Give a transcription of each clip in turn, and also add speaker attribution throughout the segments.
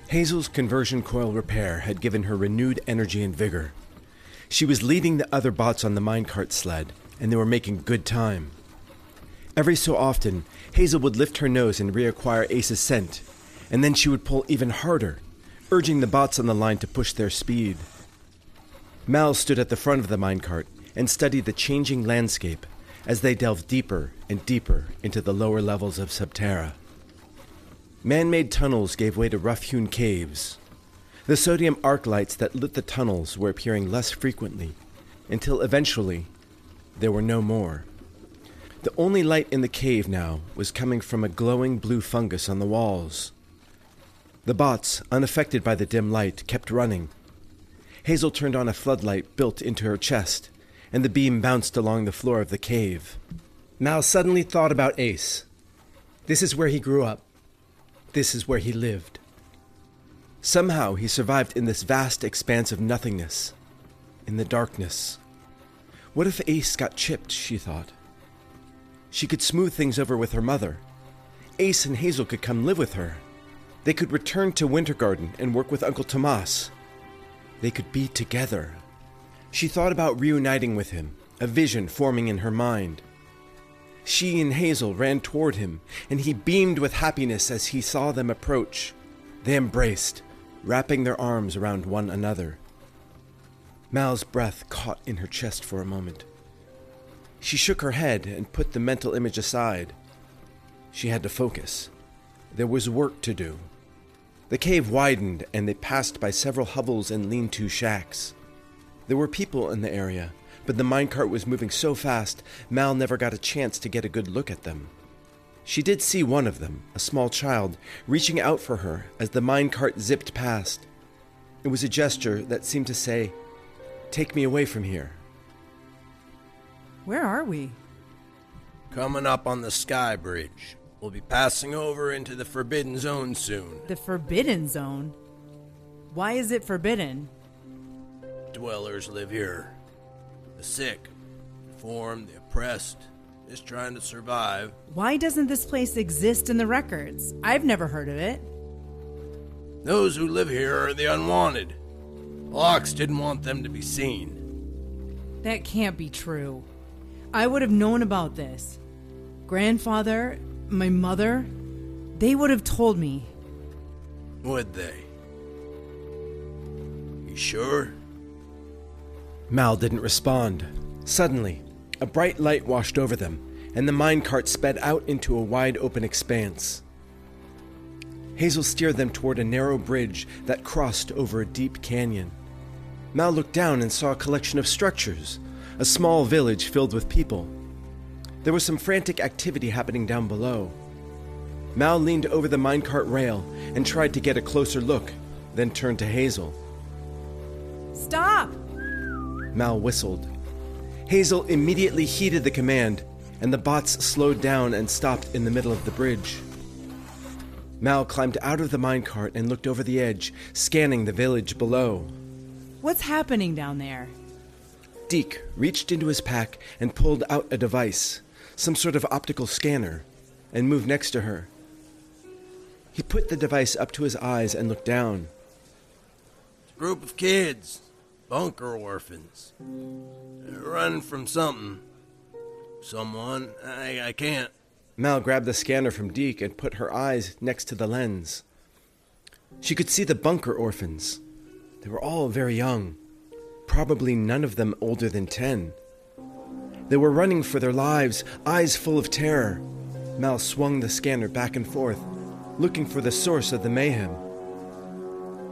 Speaker 1: Hazel's conversion coil repair had given her renewed energy and vigor. She was leading the other bots on the minecart sled, and they were making good time. Every so often, Hazel would lift her nose and reacquire Ace's scent, and then she would pull even harder, urging the bots on the line to push their speed. Mal stood at the front of the minecart and studied the changing landscape as they delved deeper and deeper into the lower levels of Subterra. Man-made tunnels gave way to rough-hewn caves. The sodium arc lights that lit the tunnels were appearing less frequently, until eventually there were no more. The only light in the cave now was coming from a glowing blue fungus on the walls. The bots, unaffected by the dim light, kept running. Hazel turned on a floodlight built into her chest, and the beam bounced along the floor of the cave. Mal suddenly thought about Ace. This is where he grew up. This is where he lived. Somehow he survived in this vast expanse of nothingness, in the darkness. What if Ace got chipped, she thought. She could smooth things over with her mother. Ace and Hazel could come live with her. They could return to Wintergarden and work with Uncle Tomas. They could be together. She thought about reuniting with him, a vision forming in her mind. She and Hazel ran toward him, and he beamed with happiness as he saw them approach. They embraced, wrapping their arms around one another. Mal's breath caught in her chest for a moment. She shook her head and put the mental image aside. She had to focus. There was work to do. The cave widened, and they passed by several hovels and lean-to shacks. There were people in the area, but the minecart was moving so fast, Mal never got a chance to get a good look at them. She did see one of them, a small child, reaching out for her as the minecart zipped past. It was a gesture that seemed to say, "Take me away from here."
Speaker 2: Where are we?
Speaker 3: Coming up on the sky bridge. We'll be passing over into the Forbidden Zone soon.
Speaker 2: The Forbidden Zone? Why is it forbidden?
Speaker 3: Dwellers live here. The sick, the deformed, the oppressed, just trying to survive.
Speaker 2: Why doesn't this place exist in the records? I've never heard of it.
Speaker 3: Those who live here are the unwanted. Locks didn't want them to be seen.
Speaker 2: That can't be true. I would have known about this. Grandfather, my mother, they would have told me.
Speaker 3: Would they? You sure?
Speaker 1: Mal didn't respond. Suddenly, a bright light washed over them, and the minecart sped out into a wide-open expanse. Hazel steered them toward a narrow bridge that crossed over a deep canyon. Mal looked down and saw a collection of structures, a small village filled with people. There was some frantic activity happening down below. Mal leaned over the minecart rail and tried to get a closer look, then turned to Hazel.
Speaker 2: Stop!
Speaker 1: Mal whistled. Hazel immediately heeded the command, and the bots slowed down and stopped in the middle of the bridge. Mal climbed out of the minecart and looked over the edge, scanning the village below.
Speaker 2: What's happening down there?
Speaker 1: Deke reached into his pack and pulled out a device, some sort of optical scanner, and moved next to her. He put the device up to his eyes and looked down.
Speaker 3: It's a group of kids, bunker orphans. They're running from something. Someone. I can't.
Speaker 1: Mal grabbed the scanner from Deke and put her eyes next to the lens. She could see the bunker orphans. They were all very young, probably none of them older than 10. They were running for their lives, eyes full of terror. Mal swung the scanner back and forth, looking for the source of the mayhem.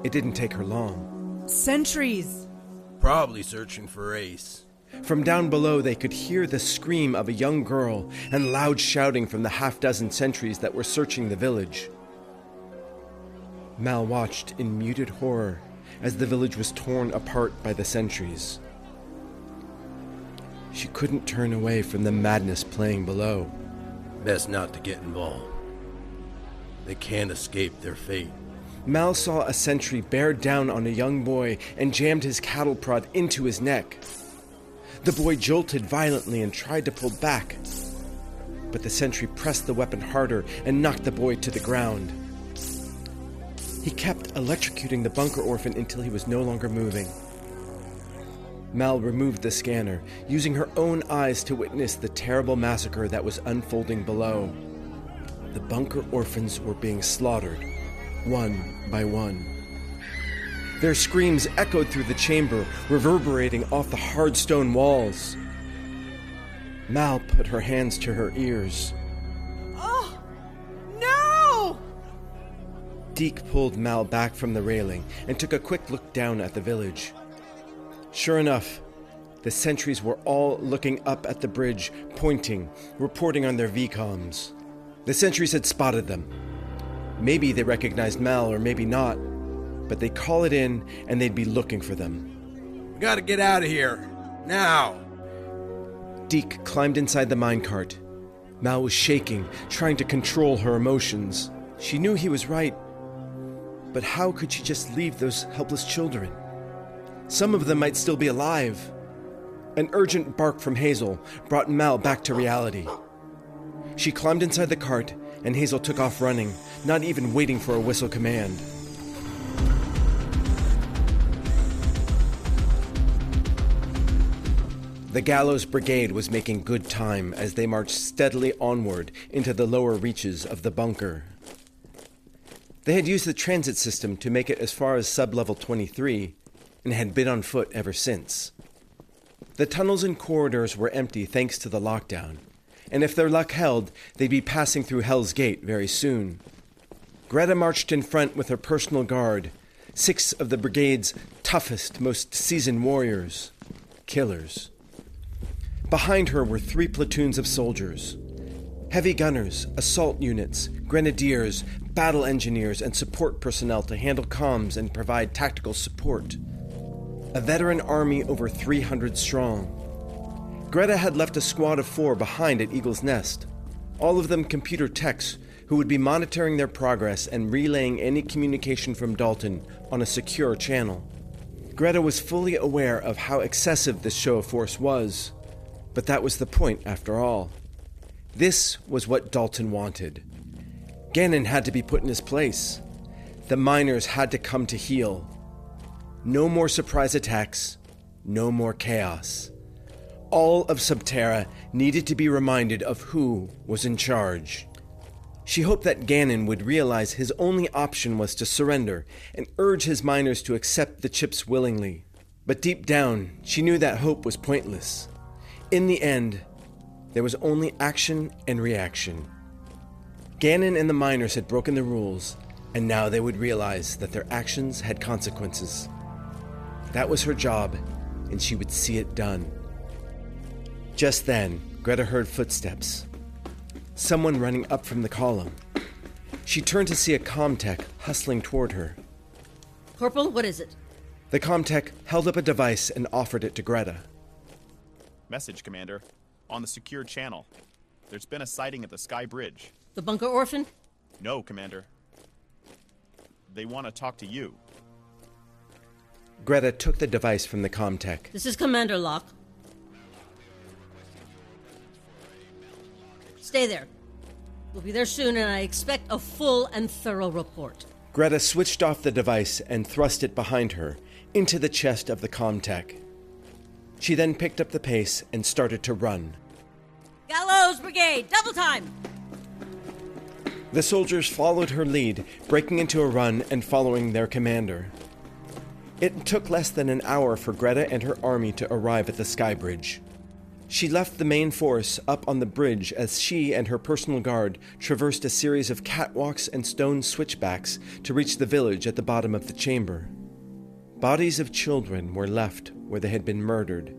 Speaker 1: It didn't take her long.
Speaker 2: Sentries!
Speaker 3: Probably searching for Ace.
Speaker 1: From down below, they could hear the scream of a young girl and loud shouting from the half-dozen sentries that were searching the village. Mal watched in muted horror as the village was torn apart by the sentries. She couldn't turn away from the madness playing below.
Speaker 3: Best not to get involved. They can't escape their fate.
Speaker 1: Mal saw a sentry bear down on a young boy and jammed his cattle prod into his neck. The boy jolted violently and tried to pull back, but the sentry pressed the weapon harder and knocked the boy to the ground. He kept electrocuting the bunker orphan until he was no longer moving. Mal removed the scanner, using her own eyes to witness the terrible massacre that was unfolding below. The bunker orphans were being slaughtered, one by one. Their screams echoed through the chamber, reverberating off the hard stone walls. Mal put her hands to her ears.
Speaker 2: Oh, no!
Speaker 1: Deke pulled Mal back from the railing and took a quick look down at the village. Sure enough, the sentries were all looking up at the bridge, pointing, reporting on their VCOMs. The sentries had spotted them. Maybe they recognized Mal, or maybe not, but they'd call it in and they'd be looking for them.
Speaker 3: We gotta get out of here. Now!
Speaker 1: Deke climbed inside the minecart. Mal was shaking, trying to control her emotions. She knew he was right, but how could she just leave those helpless children? Some of them might still be alive. An urgent bark from Hazel brought Mal back to reality. She climbed inside the cart, and Hazel took off running, not even waiting for a whistle command. The Gallows Brigade was making good time as they marched steadily onward into the lower reaches of the bunker. They had used the transit system to make it as far as sub-level 23, and had been on foot ever since. The tunnels and corridors were empty thanks to the lockdown, and if their luck held, they'd be passing through Hell's Gate very soon. Greta marched in front with her personal guard, 6 of the brigade's toughest, most seasoned warriors, killers. Behind her were 3 platoons of soldiers, heavy gunners, assault units, grenadiers, battle engineers, and support personnel to handle comms and provide tactical support. A veteran army over 300 strong. Greta had left a squad of 4 behind at Eagle's Nest, all of them computer techs who would be monitoring their progress and relaying any communication from Dalton on a secure channel. Greta was fully aware of how excessive this show of force was, but that was the point after all. This was what Dalton wanted. Gannon had to be put in his place. The miners had to come to heel. No more surprise attacks, no more chaos. All of Subterra needed to be reminded of who was in charge. She hoped that Gannon would realize his only option was to surrender and urge his miners to accept the chips willingly. But deep down, she knew that hope was pointless. In the end, there was only action and reaction. Gannon and the miners had broken the rules, and now they would realize that their actions had consequences. That was her job, and she would see it done. Just then, Greta heard footsteps. Someone running up from the column. She turned to see a comm-tech hustling toward her.
Speaker 4: Corporal, what is it?
Speaker 1: The comm-tech held up a device and offered it to Greta.
Speaker 5: Message, Commander. On the secure channel. There's been a sighting at the Sky Bridge.
Speaker 4: The bunker orphan?
Speaker 5: No, Commander. They want to talk to you.
Speaker 1: Greta took the device from the comm-tech.
Speaker 4: This is Commander Locke. Stay there. We'll be there soon, and I expect a full and thorough report.
Speaker 1: Greta switched off the device and thrust it behind her, into the chest of the comm-tech. She then picked up the pace and started to run.
Speaker 4: Gallows Brigade, double time!
Speaker 1: The soldiers followed her lead, breaking into a run and following their commander. It took less than an hour for Greta and her army to arrive at the Sky Bridge. She left the main force up on the bridge as she and her personal guard traversed a series of catwalks and stone switchbacks to reach the village at the bottom of the chamber. Bodies of children were left where they had been murdered.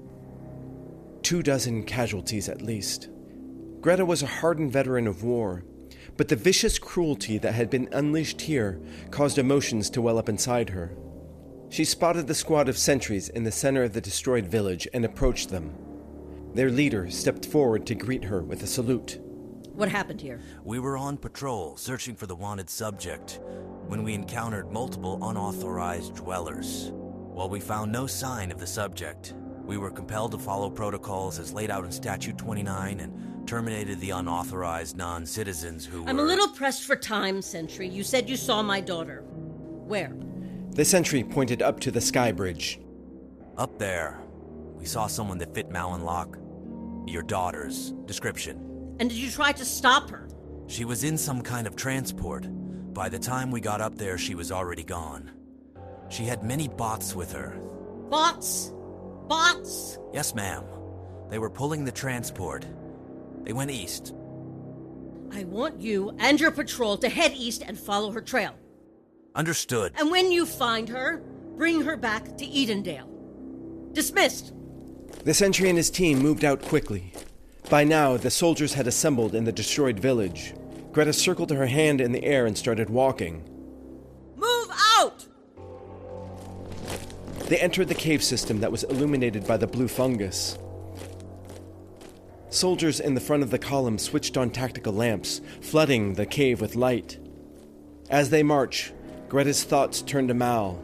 Speaker 1: 24 casualties at least. Greta was a hardened veteran of war, but the vicious cruelty that had been unleashed here caused emotions to well up inside her. She spotted the squad of sentries in the center of the destroyed village and approached them. Their leader stepped forward to greet her with a salute.
Speaker 4: What happened here?
Speaker 6: We were on patrol, searching for the wanted subject, when we encountered multiple unauthorized dwellers. While we found no sign of the subject, we were compelled to follow protocols as laid out in Statute 29 and terminated the unauthorized non-citizens who were...
Speaker 4: I'm a little pressed for time, Sentry. You said you saw my daughter. Where?
Speaker 1: The sentry pointed up to the sky bridge.
Speaker 6: Up there, we saw someone that fit Mal and Locke. Your daughter's description.
Speaker 4: And did you try to stop her?
Speaker 6: She was in some kind of transport. By the time we got up there, she was already gone. She had many bots with her.
Speaker 4: Bots? Bots?
Speaker 6: Yes, ma'am. They were pulling the transport. They went east.
Speaker 4: I want you and your patrol to head east and follow her trail.
Speaker 6: Understood.
Speaker 4: And when you find her, bring her back to Edendale. Dismissed.
Speaker 1: The sentry and his team moved out quickly. By now, the soldiers had assembled in the destroyed village. Greta circled her hand in the air and started walking.
Speaker 4: Move out!
Speaker 1: They entered the cave system that was illuminated by the blue fungus. Soldiers in the front of the column switched on tactical lamps, flooding the cave with light. As they marched, Greta's thoughts turned to Mal.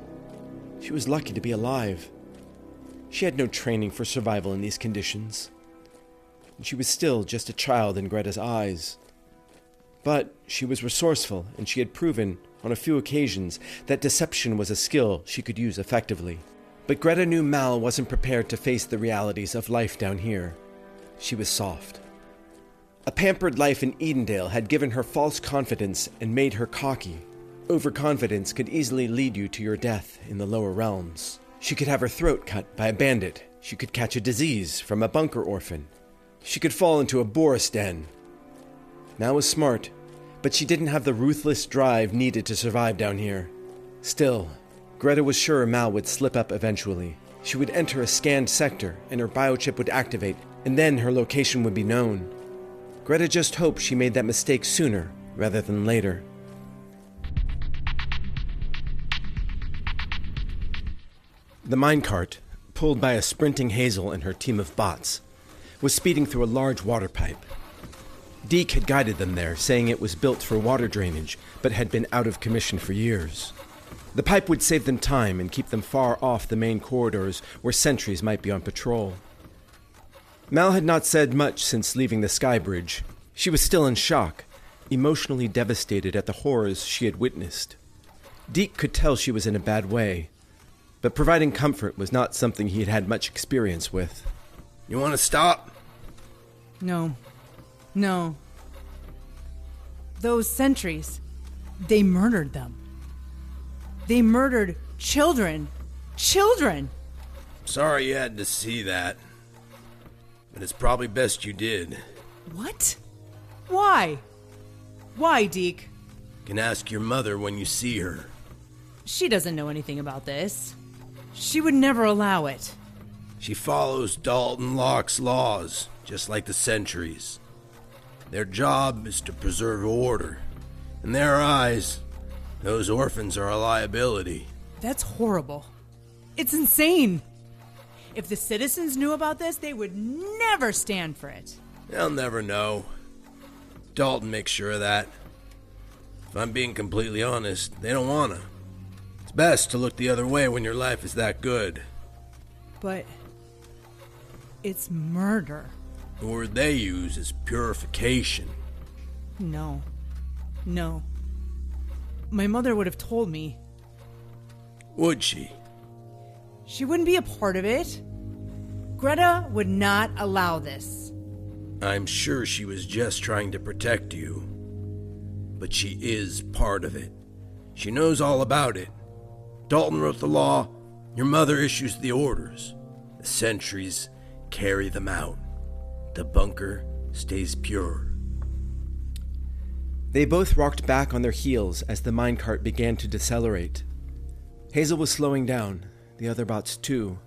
Speaker 1: She was lucky to be alive. She had no training for survival in these conditions. And she was still just a child in Greta's eyes. But she was resourceful, and she had proven, on a few occasions, that deception was a skill she could use effectively. But Greta knew Mal wasn't prepared to face the realities of life down here. She was soft. A pampered life in Edendale had given her false confidence and made her cocky. Overconfidence could easily lead you to your death in the lower realms. She could have her throat cut by a bandit. She could catch a disease from a bunker orphan. She could fall into a Boris den. Mal was smart, but she didn't have the ruthless drive needed to survive down here. Still, Greta was sure Mal would slip up eventually. She would enter a scanned sector, and her biochip would activate, and then her location would be known. Greta just hoped she made that mistake sooner rather than later. The minecart, pulled by a sprinting Hazel and her team of bots, was speeding through a large water pipe. Deke had guided them there, saying it was built for water drainage, but had been out of commission for years. The pipe would save them time and keep them far off the main corridors where sentries might be on patrol. Mal had not said much since leaving the sky bridge. She was still in shock, emotionally devastated at the horrors she had witnessed. Deke could tell she was in a bad way, but providing comfort was not something he had had much experience with.
Speaker 3: You want to stop?
Speaker 2: No. Those sentries, they murdered them. They murdered children. Children!
Speaker 3: Sorry you had to see that. But it's probably best you did.
Speaker 2: What? Why? Why, Deke?
Speaker 3: Can ask your mother when you see her.
Speaker 2: She doesn't know anything about this. She would never allow it.
Speaker 3: She follows Dalton Locke's laws, just like the sentries. Their job is to preserve order. In their eyes, those orphans are a liability.
Speaker 2: That's horrible. It's insane. If the citizens knew about this, they would never stand for it.
Speaker 3: They'll never know. Dalton makes sure of that. If I'm being completely honest, they don't want to. It's best to look the other way when your life is that good.
Speaker 2: But it's murder.
Speaker 3: The word they use is purification.
Speaker 2: No. My mother would have told me.
Speaker 3: Would she?
Speaker 2: She wouldn't be a part of it. Greta would not allow this.
Speaker 3: I'm sure she was just trying to protect you. But she is part of it. She knows all about it. Dalton wrote the law. Your mother issues the orders. The sentries carry them out. The bunker stays pure.
Speaker 1: They both rocked back on their heels as the minecart began to decelerate. Hazel was slowing down, the other bots too.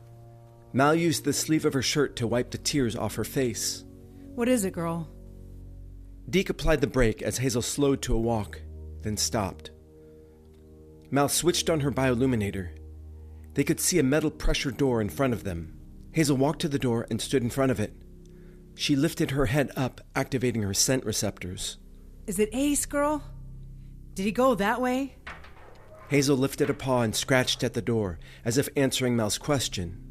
Speaker 1: Mal used the sleeve of her shirt to wipe the tears off her face.
Speaker 2: What is it, girl?
Speaker 1: Deke applied the brake as Hazel slowed to a walk, then stopped. Mal switched on her bioluminator. They could see a metal pressure door in front of them. Hazel walked to the door and stood in front of it. She lifted her head up, activating her scent receptors.
Speaker 2: Is it Ace, girl? Did he go that way?
Speaker 1: Hazel lifted a paw and scratched at the door, as if answering Mal's question.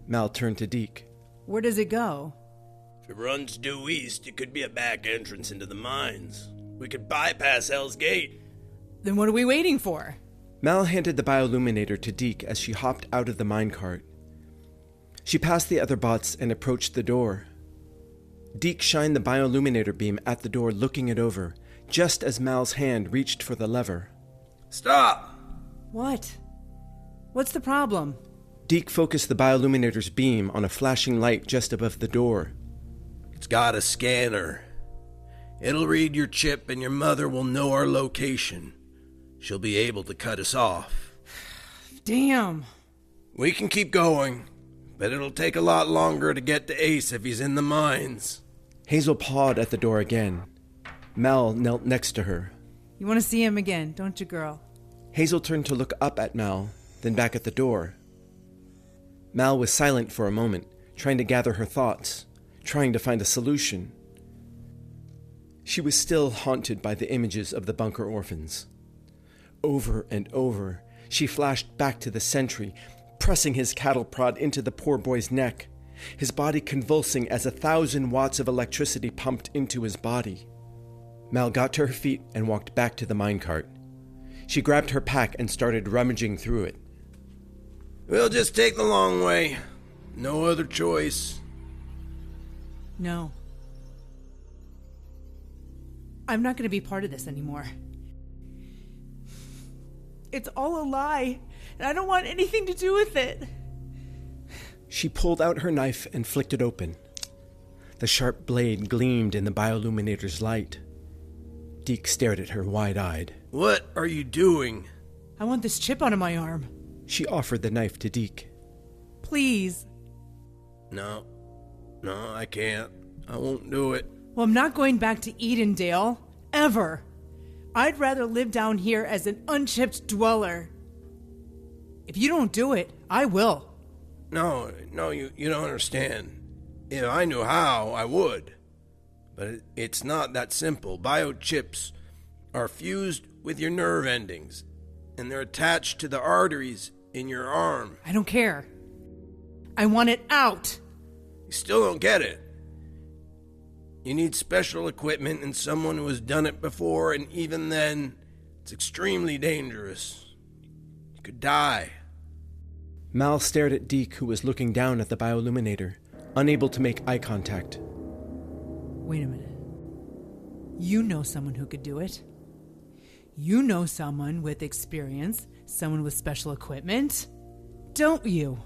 Speaker 1: Mal turned to Deke.
Speaker 2: Where does it go?
Speaker 3: If it runs due east, it could be a back entrance into the mines. We could bypass Hell's Gate.
Speaker 2: Then what are we waiting for?
Speaker 1: Mal handed the bioluminator to Deke as she hopped out of the minecart. She passed the other bots and approached the door. Deke shined the bioluminator beam at the door, looking it over, just as Mal's hand reached for the lever.
Speaker 3: Stop!
Speaker 2: What? What's the problem?
Speaker 1: Deke focused the bioluminator's beam on a flashing light just above the door.
Speaker 3: It's got a scanner. It'll read your chip and your mother will know our location. She'll be able to cut us off.
Speaker 2: Damn.
Speaker 3: We can keep going, but it'll take a lot longer to get to Ace if he's in the mines.
Speaker 1: Hazel pawed at the door again. Mal knelt next to her.
Speaker 2: You want to see him again, don't you, girl?
Speaker 1: Hazel turned to look up at Mal, then back at the door. Mal was silent for a moment, trying to gather her thoughts, trying to find a solution. She was still haunted by the images of the bunker orphans. Over and over, she flashed back to the sentry, pressing his cattle prod into the poor boy's neck, his body convulsing as 1,000 watts of electricity pumped into his body. Mal got to her feet and walked back to the minecart. She grabbed her pack and started rummaging through it.
Speaker 3: We'll just take the long way. No other choice.
Speaker 2: No. I'm not going to be part of this anymore. It's all a lie, and I don't want anything to do with it.
Speaker 1: She pulled out her knife and flicked it open. The sharp blade gleamed in the bioluminator's light. Deke stared at her wide-eyed.
Speaker 3: What are you doing?
Speaker 2: I want this chip out of my arm.
Speaker 1: She offered the knife to Deke.
Speaker 2: Please.
Speaker 3: No, I can't. I won't do it.
Speaker 2: Well, I'm not going back to Edendale. Ever. I'd rather live down here as an unchipped dweller. If you don't do it, I will.
Speaker 3: No, you don't understand. If I knew how, I would. But it's not that simple. Biochips are fused with your nerve endings, and they're attached to the arteries in your arm.
Speaker 2: I don't care. I want it out.
Speaker 3: You still don't get it. You need special equipment and someone who has done it before, and even then, it's extremely dangerous. You could die.
Speaker 1: Mal stared at Deke, who was looking down at the bioluminator, unable to make eye contact.
Speaker 2: Wait a minute. You know someone who could do it. You know someone with experience, someone with special equipment, don't you?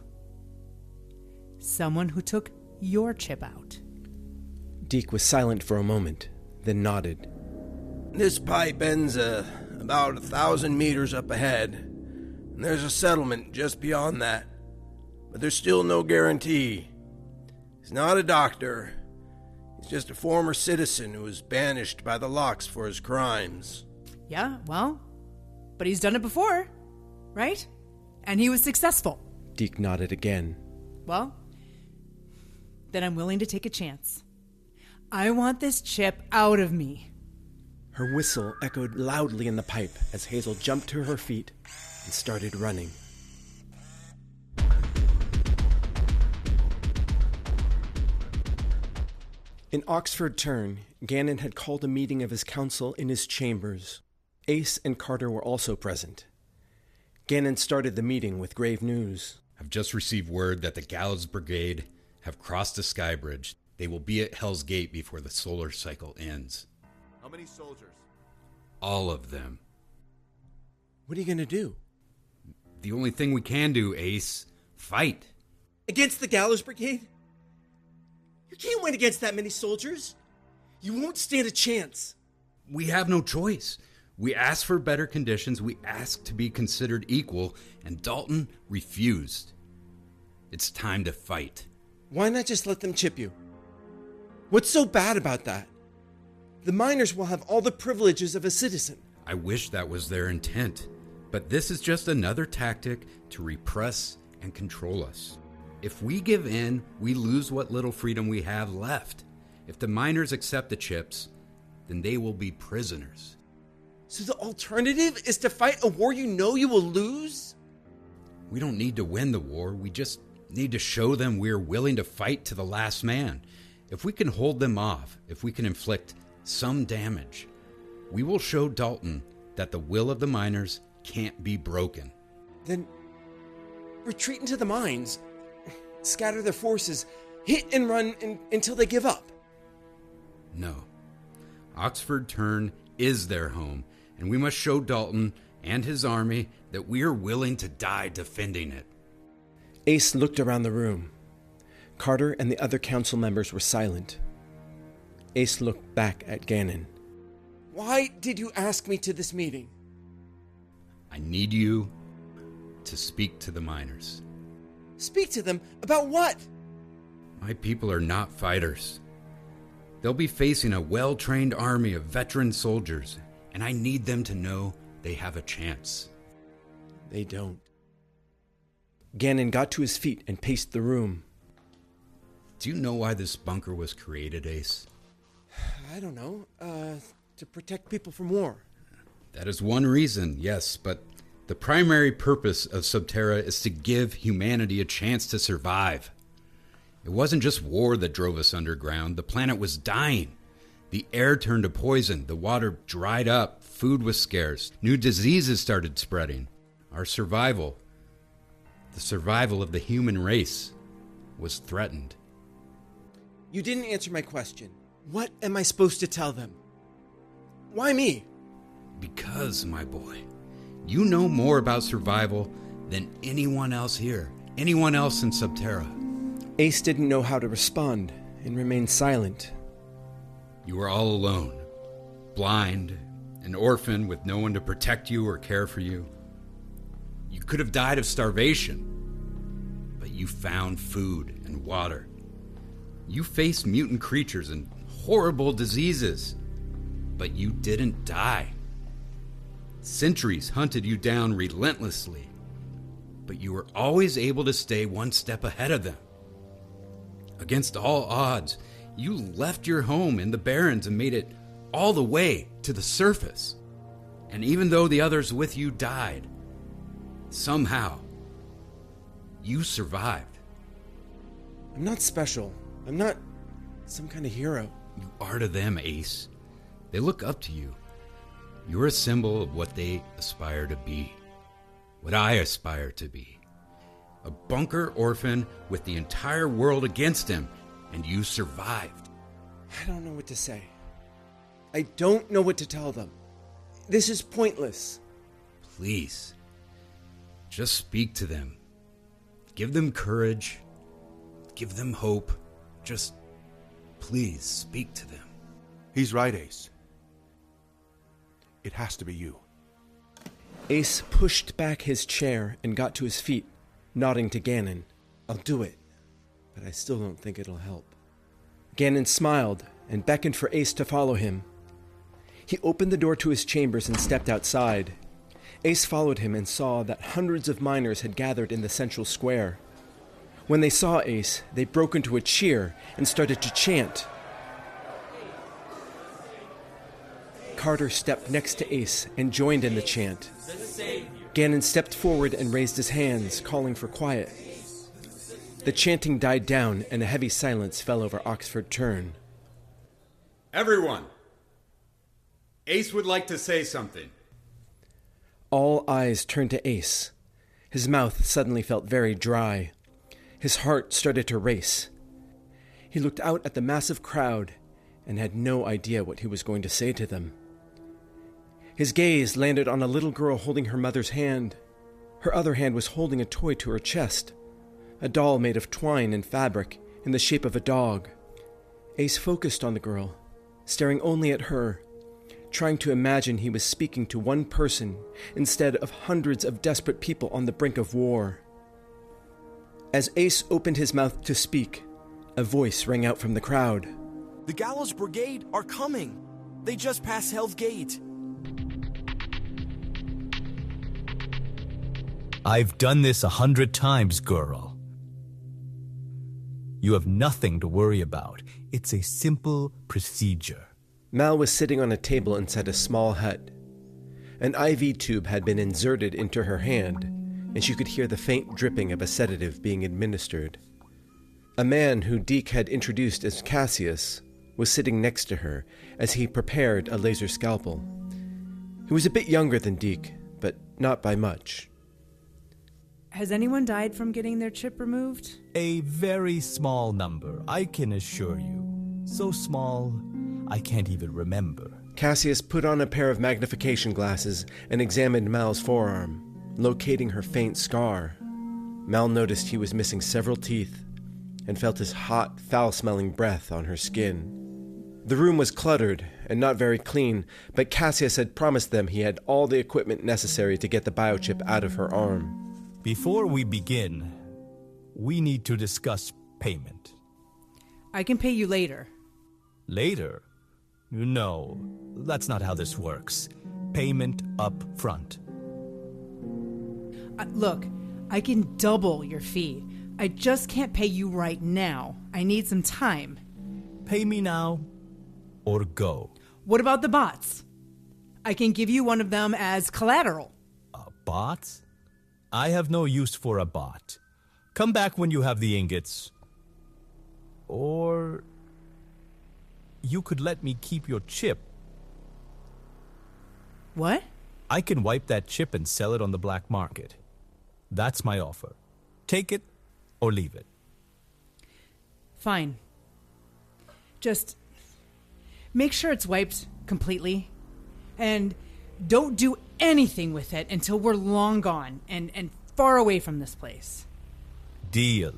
Speaker 2: Someone who took your chip out.
Speaker 1: Deke was silent for a moment, then nodded.
Speaker 3: This pipe ends about 1,000 meters up ahead, and there's a settlement just beyond that. But there's still no guarantee. He's not a doctor. He's just a former citizen who was banished by the Locks for his crimes.
Speaker 2: Yeah, well, but he's done it before, right? And he was successful.
Speaker 1: Deke nodded again.
Speaker 2: Well, then I'm willing to take a chance. I want this chip out of me.
Speaker 1: Her whistle echoed loudly in the pipe as Hazel jumped to her feet and started running. In Oxford Turn, Gannon had called a meeting of his council in his chambers. Ace and Carter were also present. Gannon started the meeting with grave news.
Speaker 7: I've just received word that the Gallows Brigade have crossed the sky bridge. They will be at Hell's Gate before the solar cycle ends.
Speaker 5: How many soldiers?
Speaker 7: All of them.
Speaker 1: What are you going to do?
Speaker 7: The only thing we can do, Ace, fight.
Speaker 8: Against the Gallows Brigade? You can't win against that many soldiers. You won't stand a chance.
Speaker 7: We have no choice. We asked for better conditions, we asked to be considered equal, and Dalton refused. It's time to fight.
Speaker 1: Why not just let them chip you? What's so bad about that? The miners will have all the privileges of a citizen.
Speaker 7: I wish that was their intent, but this is just another tactic to repress and control us. If we give in, we lose what little freedom we have left. If the miners accept the chips, then they will be prisoners.
Speaker 8: So the alternative is to fight a war you know you will lose?
Speaker 7: We don't need to win the war, we just need to show them we're willing to fight to the last man. If we can hold them off, if we can inflict some damage, we will show Dalton that the will of the miners can't be broken.
Speaker 8: Then retreat into the mines, scatter their forces, hit and run until they give up.
Speaker 7: No. Oxford Turn is their home, and we must show Dalton and his army that we are willing to die defending it.
Speaker 1: Ace looked around the room. Carter and the other council members were silent. Ace looked back at Gannon.
Speaker 8: Why did you ask me to this meeting?
Speaker 7: I need you to speak to the miners.
Speaker 8: Speak to them about what?
Speaker 7: My people are not fighters. They'll be facing a well-trained army of veteran soldiers, and I need them to know they have a chance.
Speaker 1: They don't. Gannon got to his feet and paced the room.
Speaker 7: Do you know why this bunker was created, Ace?
Speaker 8: I don't know. To protect people from war.
Speaker 7: That is one reason, yes, but the primary purpose of Subterra is to give humanity a chance to survive. It wasn't just war that drove us underground. The planet was dying. The air turned to poison. The water dried up. Food was scarce. New diseases started spreading. Our survival, the survival of the human race, was threatened.
Speaker 8: You didn't answer my question. What am I supposed to tell them? Why me?
Speaker 7: Because, my boy, you know more about survival than anyone else here, anyone else in Subterra.
Speaker 1: Ace didn't know how to respond and remained silent.
Speaker 7: You were all alone, blind, an orphan with no one to protect you or care for you. You could have died of starvation, but you found food and water. You faced mutant creatures and horrible diseases, but you didn't die. Centuries hunted you down relentlessly, but you were always able to stay one step ahead of them. Against all odds, you left your home in the Barrens and made it all the way to the surface. And even though the others with you died, somehow, you survived.
Speaker 1: I'm not special. I'm not some kind of hero.
Speaker 7: You are to them, Ace. They look up to you. You're a symbol of what they aspire to be. What I aspire to be. A bunker orphan with the entire world against him, and you survived.
Speaker 1: I don't know what to say. I don't know what to tell them. This is pointless.
Speaker 7: Please, just speak to them. Give them courage. Give them hope. Just, please, speak to them.
Speaker 9: He's right, Ace. It has to be you.
Speaker 1: Ace pushed back his chair and got to his feet, nodding to Gannon. I'll do it, but I still don't think it'll help. Gannon smiled and beckoned for Ace to follow him. He opened the door to his chambers and stepped outside. Ace followed him and saw that hundreds of miners had gathered in the central square. When they saw Ace, they broke into a cheer and started to chant. Carter stepped next to Ace and joined in the chant. Gannon stepped forward and raised his hands, calling for quiet. The chanting died down and a heavy silence fell over Oxford Turn.
Speaker 7: Everyone! Ace would like to say something.
Speaker 1: All eyes turned to Ace. His mouth suddenly felt very dry. His heart started to race. He looked out at the massive crowd and had no idea what he was going to say to them. His gaze landed on a little girl holding her mother's hand. Her other hand was holding a toy to her chest, a doll made of twine and fabric in the shape of a dog. Ace focused on the girl, staring only at her, trying to imagine he was speaking to one person instead of hundreds of desperate people on the brink of war. As Ace opened his mouth to speak, a voice rang out from the crowd.
Speaker 10: The Gallows Brigade are coming. They just passed Hell's Gate.
Speaker 11: I've done this 100 times, girl. You have nothing to worry about. It's a simple procedure.
Speaker 1: Mal was sitting on a table inside a small hut. An IV tube had been inserted into her hand, and she could hear the faint dripping of a sedative being administered. A man who Deke had introduced as Cassius was sitting next to her as he prepared a laser scalpel. He was a bit younger than Deke, but not by much.
Speaker 2: Has anyone died from getting their chip removed?
Speaker 11: A very small number, I can assure you. So small, I can't even remember.
Speaker 1: Cassius put on a pair of magnification glasses and examined Mal's forearm, locating her faint scar. Mal noticed he was missing several teeth and felt his hot, foul-smelling breath on her skin. The room was cluttered and not very clean, but Cassius had promised them he had all the equipment necessary to get the biochip out of her arm.
Speaker 11: Before we begin, we need to discuss payment.
Speaker 2: I can pay you later.
Speaker 11: Later? No, that's not how this works. Payment up front.
Speaker 2: Look, I can double your fee. I just can't pay you right now. I need some time.
Speaker 11: Pay me now, or go.
Speaker 2: What about the bots? I can give you one of them as collateral.
Speaker 11: A bot? I have no use for a bot. Come back when you have the ingots. Or you could let me keep your chip.
Speaker 2: What?
Speaker 11: I can wipe that chip and sell it on the black market. That's my offer. Take it or leave it.
Speaker 2: Fine. Just make sure it's wiped completely. And don't do anything with it until we're long gone and far away from this place.
Speaker 11: Deal.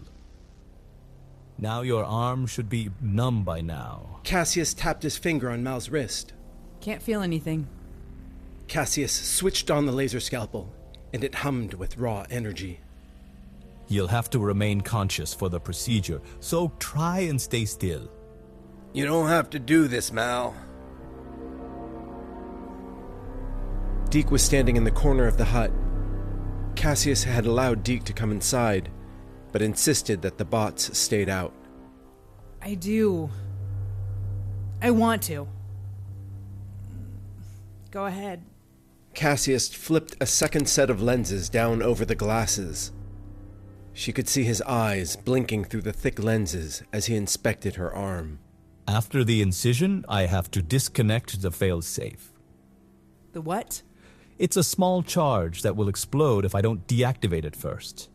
Speaker 11: Now your arm should be numb by now.
Speaker 1: Cassius tapped his finger on Mal's wrist.
Speaker 2: Can't feel anything.
Speaker 1: Cassius switched on the laser scalpel, and it hummed with raw energy.
Speaker 11: You'll have to remain conscious for the procedure, so try and stay still.
Speaker 3: You don't have to do this, Mal.
Speaker 1: Deke was standing in the corner of the hut. Cassius had allowed Deke to come inside, but insisted that the bots stayed out.
Speaker 2: I want to. Go ahead.
Speaker 1: Cassius flipped a second set of lenses down over the glasses. She could see his eyes blinking through the thick lenses as he inspected her arm.
Speaker 11: After the incision, I have to disconnect the failsafe.
Speaker 2: The what?
Speaker 11: It's a small charge that will explode if I don't deactivate it first.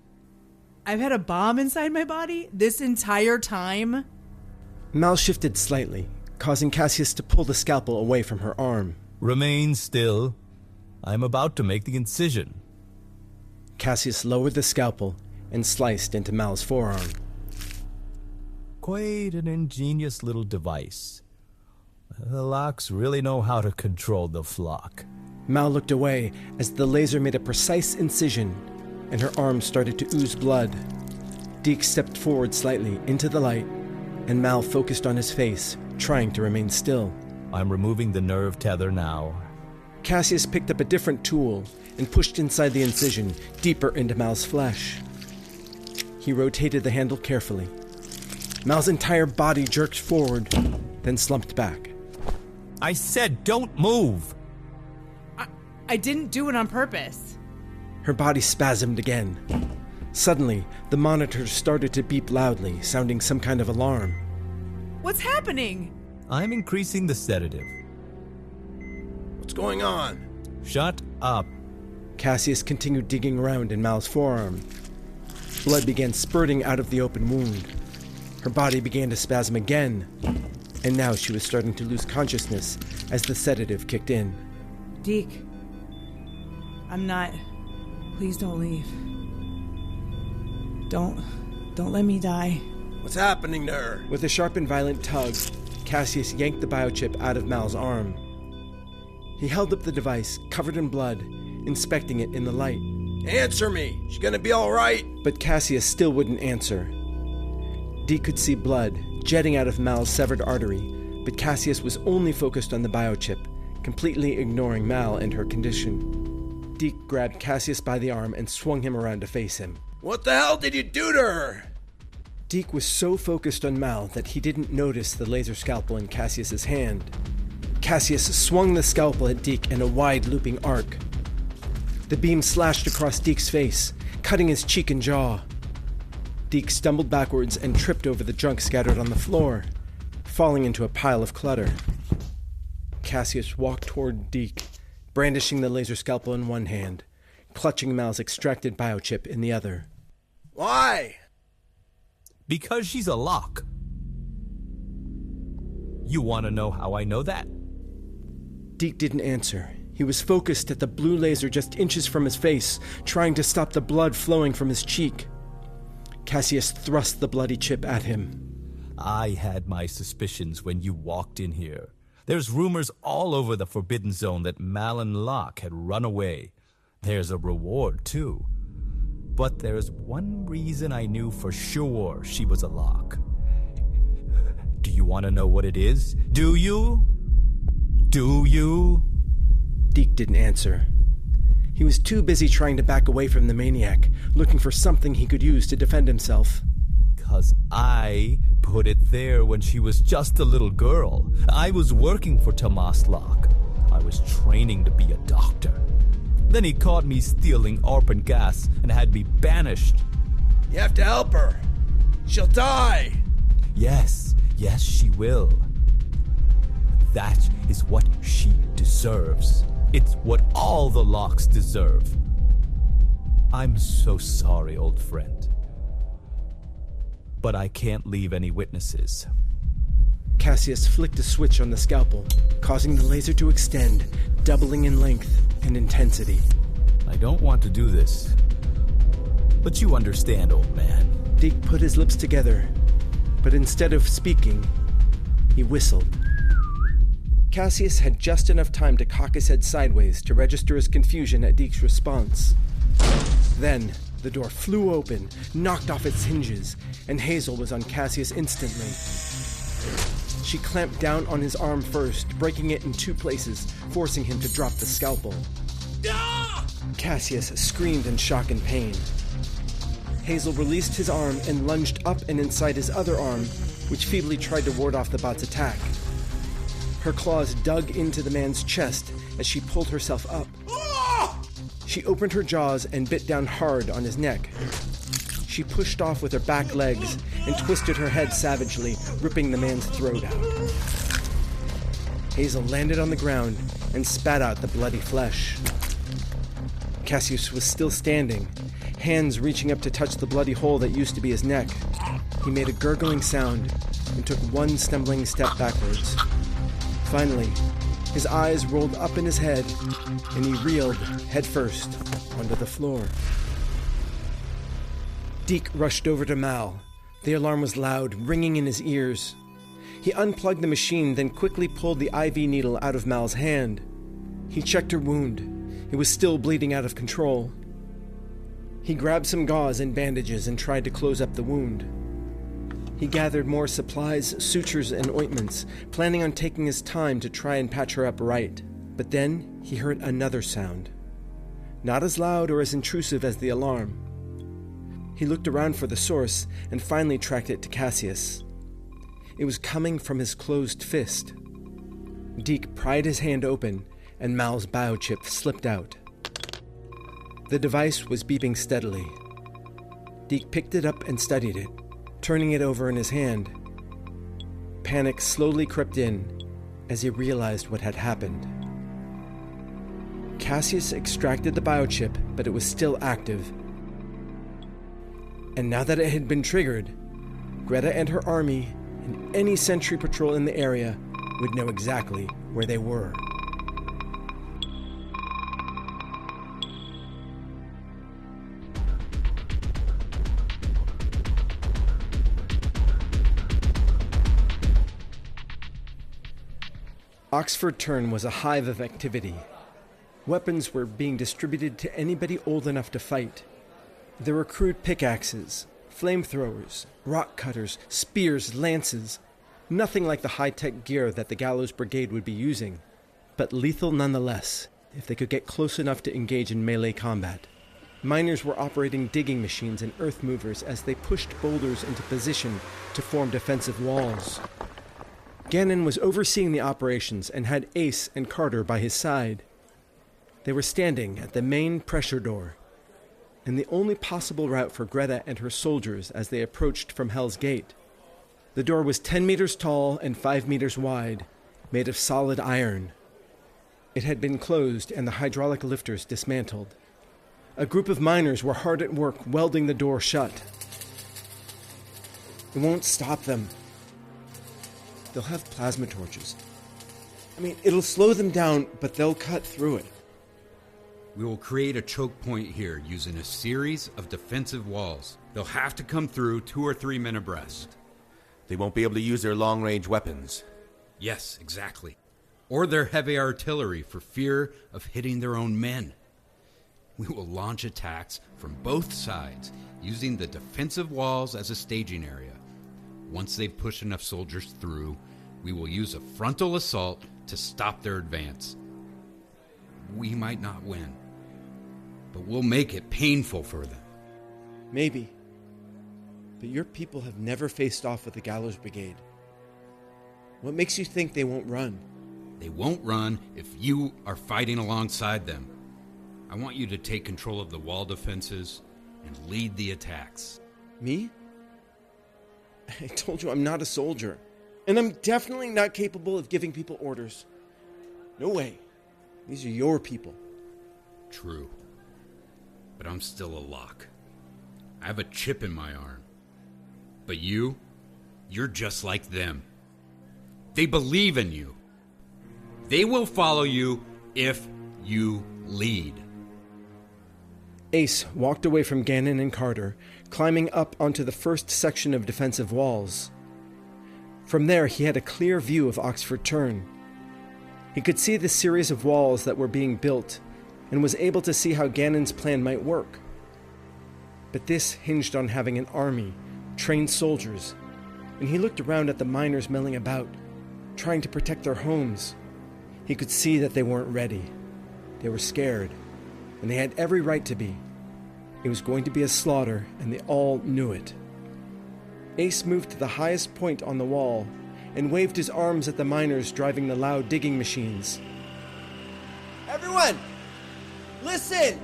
Speaker 2: I've had a bomb inside my body this entire time?
Speaker 1: Mal shifted slightly, causing Cassius to pull the scalpel away from her arm.
Speaker 11: Remain still. I'm about to make the incision.
Speaker 1: Cassius lowered the scalpel and sliced into Mal's forearm.
Speaker 11: Quite an ingenious little device. The locks really know how to control the flock.
Speaker 1: Mal looked away as the laser made a precise incision, and her arm started to ooze blood. Deke stepped forward slightly into the light, and Mal focused on his face, trying to remain still.
Speaker 11: I'm removing the nerve tether now.
Speaker 1: Cassius picked up a different tool and pushed inside the incision, deeper into Mal's flesh. He rotated the handle carefully. Mal's entire body jerked forward, then slumped back.
Speaker 11: I said don't move!
Speaker 2: I didn't do it on purpose.
Speaker 1: Her body spasmed again. Suddenly, the monitor started to beep loudly, sounding some kind of alarm.
Speaker 2: What's happening?
Speaker 11: I'm increasing the sedative.
Speaker 3: What's going on?
Speaker 11: Shut up.
Speaker 1: Cassius continued digging around in Mal's forearm. Blood began spurting out of the open wound. Her body began to spasm again, and now she was starting to lose consciousness as the sedative kicked in.
Speaker 2: Deke, I'm not... Please don't leave. Don't let me die.
Speaker 3: What's happening to her?
Speaker 1: With a sharp and violent tug, Cassius yanked the biochip out of Mal's arm. He held up the device, covered in blood, inspecting it in the light.
Speaker 3: Answer me! She's gonna be alright!
Speaker 1: But Cassius still wouldn't answer. Deke could see blood jetting out of Mal's severed artery, but Cassius was only focused on the biochip, completely ignoring Mal and her condition. Deke grabbed Cassius by the arm and swung him around to face him.
Speaker 3: What the hell did you do to her?
Speaker 1: Deke was so focused on Mal that he didn't notice the laser scalpel in Cassius's hand. Cassius swung the scalpel at Deke in a wide looping arc. The beam slashed across Deke's face, cutting his cheek and jaw. Deke stumbled backwards and tripped over the junk scattered on the floor, falling into a pile of clutter. Cassius walked toward Deke, brandishing the laser scalpel in one hand, clutching Mal's extracted biochip in the other.
Speaker 3: Why?
Speaker 11: Because she's a lock. You want to know how I know that?
Speaker 1: Deke didn't answer. He was focused at the blue laser just inches from his face, trying to stop the blood flowing from his cheek. Cassius thrust the bloody chip at him.
Speaker 11: I had my suspicions when you walked in here. There's rumors all over the Forbidden Zone that Mal and Locke had run away. There's a reward, too. But there's one reason I knew for sure she was a Locke. Do you want to know what it is? Do you? Do you?
Speaker 1: Deke didn't answer. He was too busy trying to back away from the maniac, looking for something he could use to defend himself.
Speaker 11: 'Cause I put it there when she was just a little girl. I was working for Tomas Locke. I was training to be a doctor. Then he caught me stealing ARPAN gas and had me banished.
Speaker 3: You have to help her. She'll die.
Speaker 11: Yes, she will. That is what she deserves. It's what all the Locks deserve. I'm so sorry, old friend. But I can't leave any witnesses.
Speaker 1: Cassius flicked a switch on the scalpel, causing the laser to extend, doubling in length and intensity.
Speaker 11: I don't want to do this. But you understand, old man.
Speaker 1: Deke put his lips together, but instead of speaking, he whistled. Cassius had just enough time to cock his head sideways to register his confusion at Deke's response. Then, the door flew open, knocked off its hinges, and Hazel was on Cassius instantly. She clamped down on his arm first, breaking it in two places, forcing him to drop the scalpel. Cassius screamed in shock and pain. Hazel released his arm and lunged up and inside his other arm, which feebly tried to ward off the bot's attack. Her claws dug into the man's chest as she pulled herself up. She opened her jaws and bit down hard on his neck. She pushed off with her back legs and twisted her head savagely, ripping the man's throat out. Hazel landed on the ground and spat out the bloody flesh. Cassius was still standing, hands reaching up to touch the bloody hole that used to be his neck. He made a gurgling sound and took one stumbling step backwards. Finally, his eyes rolled up in his head, and he reeled headfirst onto the floor. Deke rushed over to Mal. The alarm was loud, ringing in his ears. He unplugged the machine, then quickly pulled the IV needle out of Mal's hand. He checked her wound. It was still bleeding out of control. He grabbed some gauze and bandages and tried to close up the wound. He gathered more supplies, sutures, and ointments, planning on taking his time to try and patch her up right. But then he heard another sound. Not as loud or as intrusive as the alarm. He looked around for the source and finally tracked it to Cassius. It was coming from his closed fist. Deke pried his hand open, and Mal's biochip slipped out. The device was beeping steadily. Deke picked it up and studied it, turning it over in his hand. Panic slowly crept in as he realized what had happened. Cassius extracted the biochip, but it was still active. And now that it had been triggered, Greta and her army and any sentry patrol in the area would know exactly where they were. Oxford Turn was a hive of activity. Weapons were being distributed to anybody old enough to fight. There were crude pickaxes, flamethrowers, rock cutters, spears, lances. Nothing like the high-tech gear that the Gallows Brigade would be using, but lethal nonetheless, if they could get close enough to engage in melee combat. Miners were operating digging machines and earth movers as they pushed boulders into position to form defensive walls. Gannon was overseeing the operations and had Ace and Carter by his side. They were standing at the main pressure door, and the only possible route for Greta and her soldiers as they approached from Hell's Gate. The door was 10 meters tall and 5 meters wide, made of solid iron. It had been closed and the hydraulic lifters dismantled. A group of miners were hard at work welding the door shut. It won't stop them. They'll have plasma torches. I mean, it'll slow them down, but they'll cut through it.
Speaker 7: We will create a choke point here using a series of defensive walls. They'll have to come through 2 or 3 men abreast.
Speaker 9: They won't be able to use their long-range weapons.
Speaker 7: Yes, exactly. Or their heavy artillery for fear of hitting their own men. We will launch attacks from both sides using the defensive walls as a staging area. Once they've pushed enough soldiers through, we will use a frontal assault to stop their advance. We might not win, but we'll make it painful for them.
Speaker 1: Maybe. But your people have never faced off with the Gallows Brigade. What makes you think they won't run?
Speaker 7: They won't run if you are fighting alongside them. I want you to take control of the wall defenses and lead the attacks.
Speaker 1: Me? I told you I'm not a soldier. And I'm definitely not capable of giving people orders. No way. These are your people.
Speaker 7: True. But I'm still a lock. I have a chip in my arm. But you're just like them. They believe in you. They will follow you if you lead.
Speaker 1: Ace walked away from Gannon and Carter, climbing up onto the first section of defensive walls. From there, he had a clear view of Oxford Turn. He could see the series of walls that were being built, and was able to see how Gannon's plan might work. But this hinged on having an army, trained soldiers, and he looked around at the miners milling about, trying to protect their homes. He could see that they weren't ready. They were scared, and they had every right to be. It was going to be a slaughter, and they all knew it. Ace moved to the highest point on the wall and waved his arms at the miners driving the loud digging machines.
Speaker 8: Everyone, listen!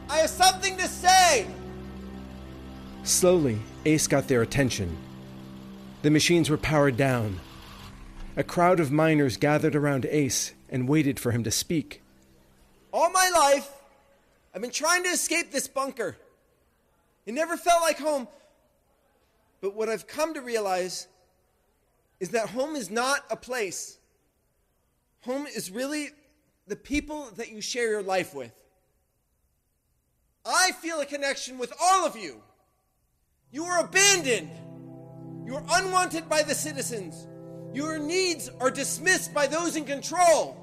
Speaker 8: I have something to say!
Speaker 1: Slowly, Ace got their attention. The machines were powered down. A crowd of miners gathered around Ace and waited for him to speak.
Speaker 8: All my life, I've been trying to escape this bunker. It never felt like home. But what I've come to realize is that home is not a place. Home is really the people that you share your life with. I feel a connection with all of you. You are abandoned. You are unwanted by the citizens. Your needs are dismissed by those in control.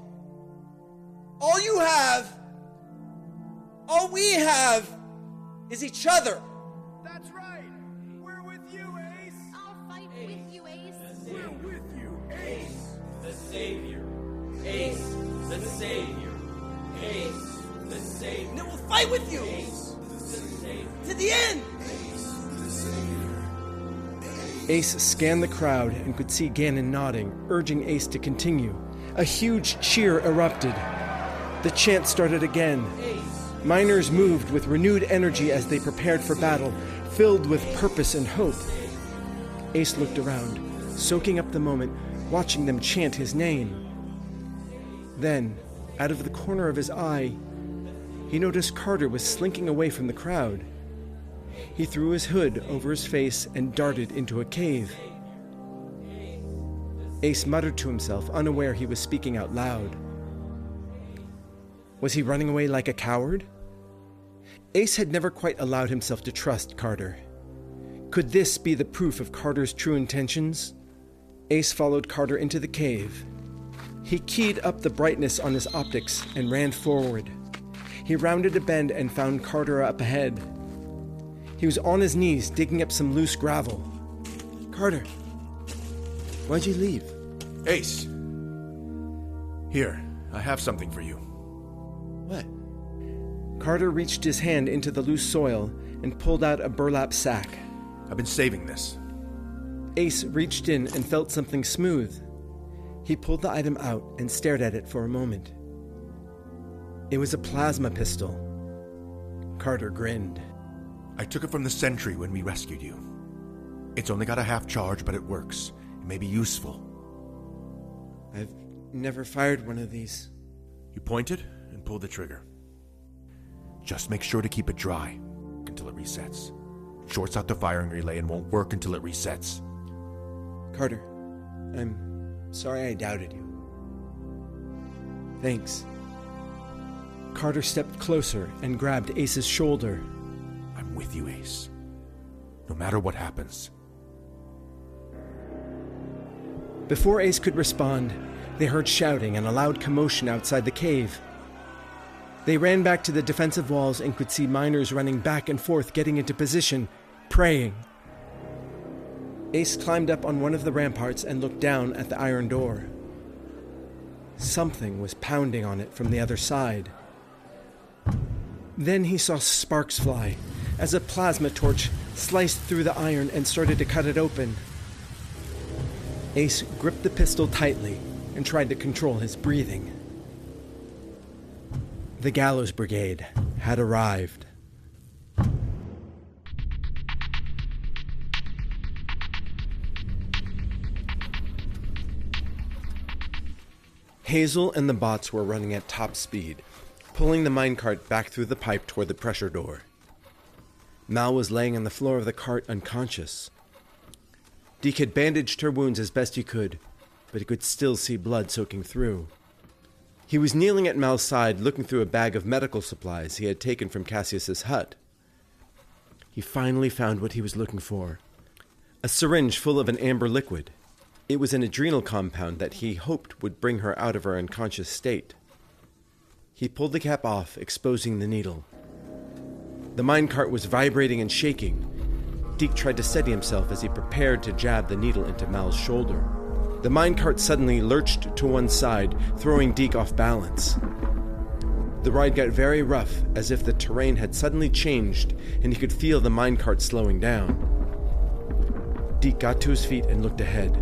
Speaker 8: All you have, all we have, is each other.
Speaker 10: That's right. We're with you, Ace.
Speaker 12: I'll fight with you, Ace.
Speaker 10: We're with you, Ace.
Speaker 13: The Savior. Ace, the Savior. Ace, the Savior.
Speaker 8: And we'll fight with you.
Speaker 13: Ace, the Savior.
Speaker 8: To the end.
Speaker 1: Ace scanned the crowd and could see Gannon nodding, urging Ace to continue. A huge cheer erupted. The chant started again. Miners moved with renewed energy as they prepared for battle, filled with purpose and hope. Ace looked around, soaking up the moment, watching them chant his name. Then, out of the corner of his eye, he noticed Carter was slinking away from the crowd. He threw his hood over his face and darted into a cave. Ace muttered to himself, unaware he was speaking out loud. Was he running away like a coward? Ace had never quite allowed himself to trust Carter. Could this be the proof of Carter's true intentions? Ace followed Carter into the cave. He keyed up the brightness on his optics and ran forward. He rounded a bend and found Carter up ahead. He was on his knees digging up some loose gravel. Carter, why'd you leave?
Speaker 9: Ace! Here, I have something for you.
Speaker 1: What? Carter reached his hand into the loose soil and pulled out a burlap sack.
Speaker 9: I've been saving this.
Speaker 1: Ace reached in and felt something smooth. He pulled the item out and stared at it for a moment. It was a plasma pistol. Carter grinned.
Speaker 9: I took it from the sentry when we rescued you. It's only got a half charge, but it works. It may be useful.
Speaker 1: I've never fired one of these.
Speaker 9: You point it and pull the trigger. Just make sure to keep it dry until it resets. Shorts out the firing relay and won't work until it resets.
Speaker 1: Carter, I'm sorry I doubted you. Thanks. Carter stepped closer and grabbed Ace's shoulder.
Speaker 9: I'm with you, Ace. No matter what happens.
Speaker 1: Before Ace could respond, they heard shouting and a loud commotion outside the cave. They ran back to the defensive walls and could see miners running back and forth, getting into position, praying. Ace climbed up on one of the ramparts and looked down at the iron door. Something was pounding on it from the other side. Then he saw sparks fly as a plasma torch sliced through the iron and started to cut it open. Ace gripped the pistol tightly and tried to control his breathing. The Gallows Brigade had arrived. Hazel and the bots were running at top speed, pulling the minecart back through the pipe toward the pressure door. Mal was laying on the floor of the cart unconscious. Deke had bandaged her wounds as best he could, but he could still see blood soaking through. He was kneeling at Mal's side, looking through a bag of medical supplies he had taken from Cassius's hut. He finally found what he was looking for. A syringe full of an amber liquid. It was an adrenal compound that he hoped would bring her out of her unconscious state. He pulled the cap off, exposing the needle. The minecart was vibrating and shaking. Deke tried to steady himself as he prepared to jab the needle into Mal's shoulder. The minecart suddenly lurched to one side, throwing Deke off balance. The ride got very rough, as if the terrain had suddenly changed, and he could feel the minecart slowing down. Deke got to his feet and looked ahead.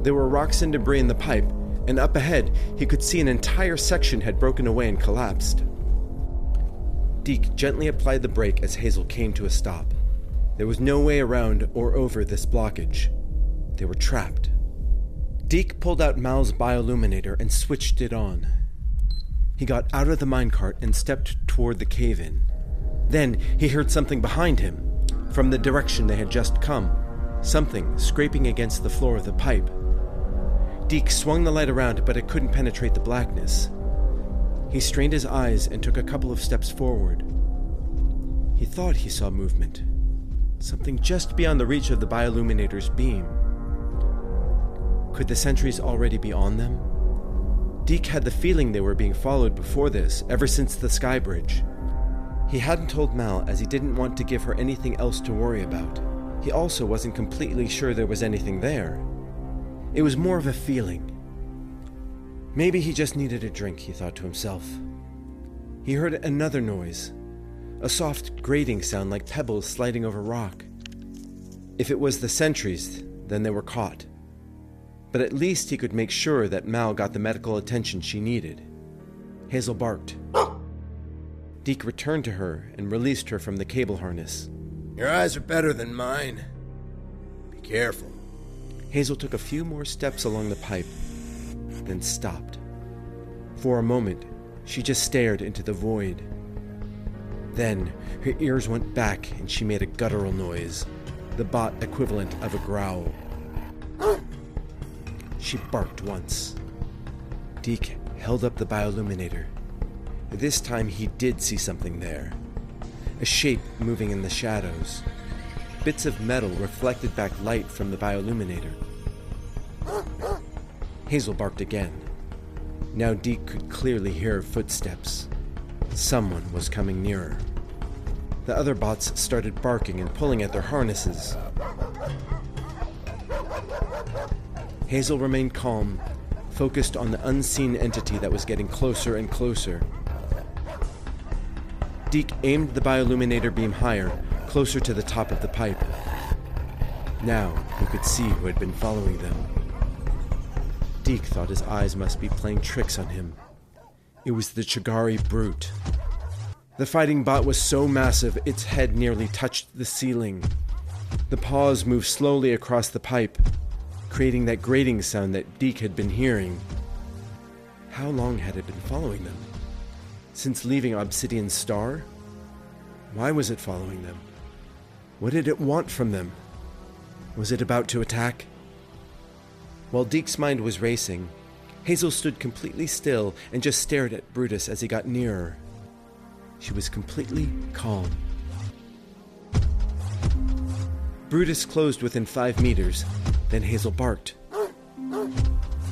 Speaker 1: There were rocks and debris in the pipe, and up ahead he could see an entire section had broken away and collapsed. Deke gently applied the brake as Hazel came to a stop. There was no way around or over this blockage. They were trapped. Deke pulled out Mal's bioluminator and switched it on. He got out of the minecart and stepped toward the cave-in. Then he heard something behind him, from the direction they had just come, something scraping against the floor of the pipe. Deke swung the light around, but it couldn't penetrate the blackness. He strained his eyes and took a couple of steps forward. He thought he saw movement, something just beyond the reach of the bioluminator's beam. Could the sentries already be on them? Deke had the feeling they were being followed before this, ever since the sky bridge. He hadn't told Mal, as he didn't want to give her anything else to worry about. He also wasn't completely sure there was anything there. It was more of a feeling. Maybe he just needed a drink, he thought to himself. He heard another noise, a soft grating sound like pebbles sliding over rock. If it was the sentries, then they were caught. But at least he could make sure that Mal got the medical attention she needed. Hazel barked. Deke returned to her and released her from the cable harness.
Speaker 3: Your eyes are better than mine. Be careful.
Speaker 1: Hazel took a few more steps along the pipe, then stopped. For a moment, she just stared into the void. Then, her ears went back and she made a guttural noise, the bot equivalent of a growl. She barked once. Deke held up the bioluminator. This time he did see something there. A shape moving in the shadows. Bits of metal reflected back light from the bioluminator. Hazel barked again. Now Deke could clearly hear footsteps. Someone was coming nearer. The other bots started barking and pulling at their harnesses. Hazel remained calm, focused on the unseen entity that was getting closer and closer. Deke aimed the bioluminator beam higher, closer to the top of the pipe. Now he could see who had been following them. Deke thought his eyes must be playing tricks on him. It was the Chagari brute. The fighting bot was so massive, its head nearly touched the ceiling. The paws moved slowly across the pipe, creating that grating sound that Deke had been hearing. how long had it been following them? Since leaving Obsidian Star? Why was it following them? What did it want from them? Was it about to attack? While Deke's mind was racing, Hazel stood completely still and just stared at Brutus as he got nearer. She was completely calm. Brutus closed within 5 meters, then Hazel barked.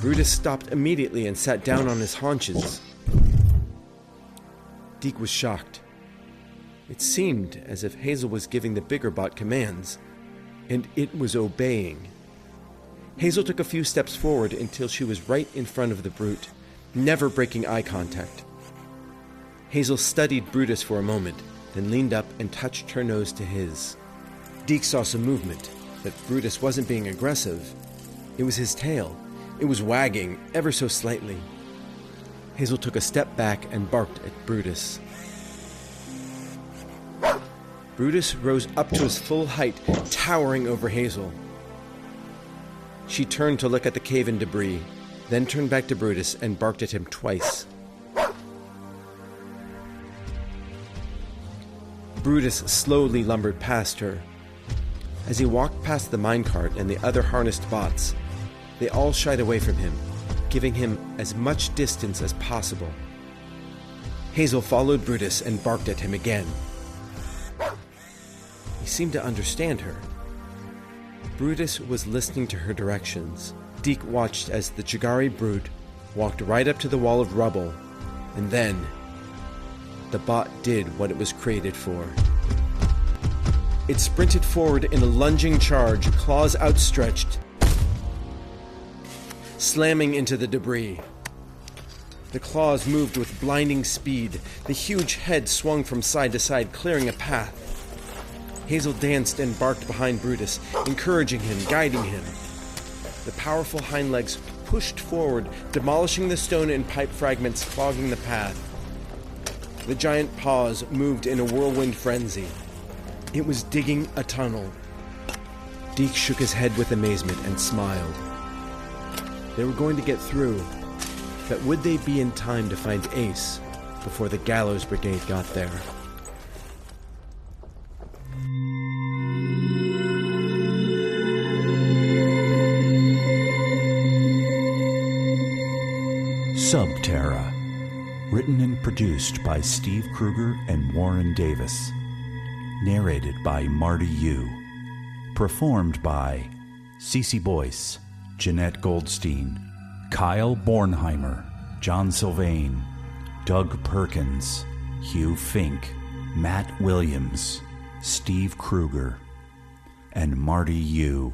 Speaker 1: Brutus stopped immediately and sat down on his haunches. Deke was shocked. It seemed as if Hazel was giving the bigger bot commands, and it was obeying. Hazel took a few steps forward until she was right in front of the brute, never breaking eye contact. Hazel studied Brutus for a moment, then leaned up and touched her nose to his. Deke saw some movement, but Brutus wasn't being aggressive. It was his tail. It was wagging ever so slightly. Hazel took a step back and barked at Brutus. Brutus rose up to his full height, towering over Hazel. She turned to look at the cave and debris, then turned back to Brutus and barked at him twice. Brutus slowly lumbered past her. As he walked past the minecart and the other harnessed bots, they all shied away from him, giving him as much distance as possible. Hazel followed Brutus and barked at him again. He seemed to understand her. Brutus was listening to her directions. Deke watched as the Chigari brute walked right up to the wall of rubble, and then the bot did what it was created for. It sprinted forward in a lunging charge, claws outstretched, slamming into the debris. The claws moved with blinding speed. The huge head swung from side to side, clearing a path. Hazel danced and barked behind Brutus, encouraging him, guiding him. The powerful hind legs pushed forward, demolishing the stone and pipe fragments clogging the path. The giant paws moved in a whirlwind frenzy. It was digging a tunnel. Deke shook his head with amazement and smiled. They were going to get through, but would they be in time to find Ace before the Gallows Brigade got there?
Speaker 14: Subterra, written and produced by Steve Kruger and Warren Davis. Narrated by Marty Yu. Performed by Cece Boyce, Jenette Goldstein, Kyle Borneheimer, John Sylvain, Doug Perkins, Hugh Fink, Matt Williams, Steve Kruger, and Marty Yu.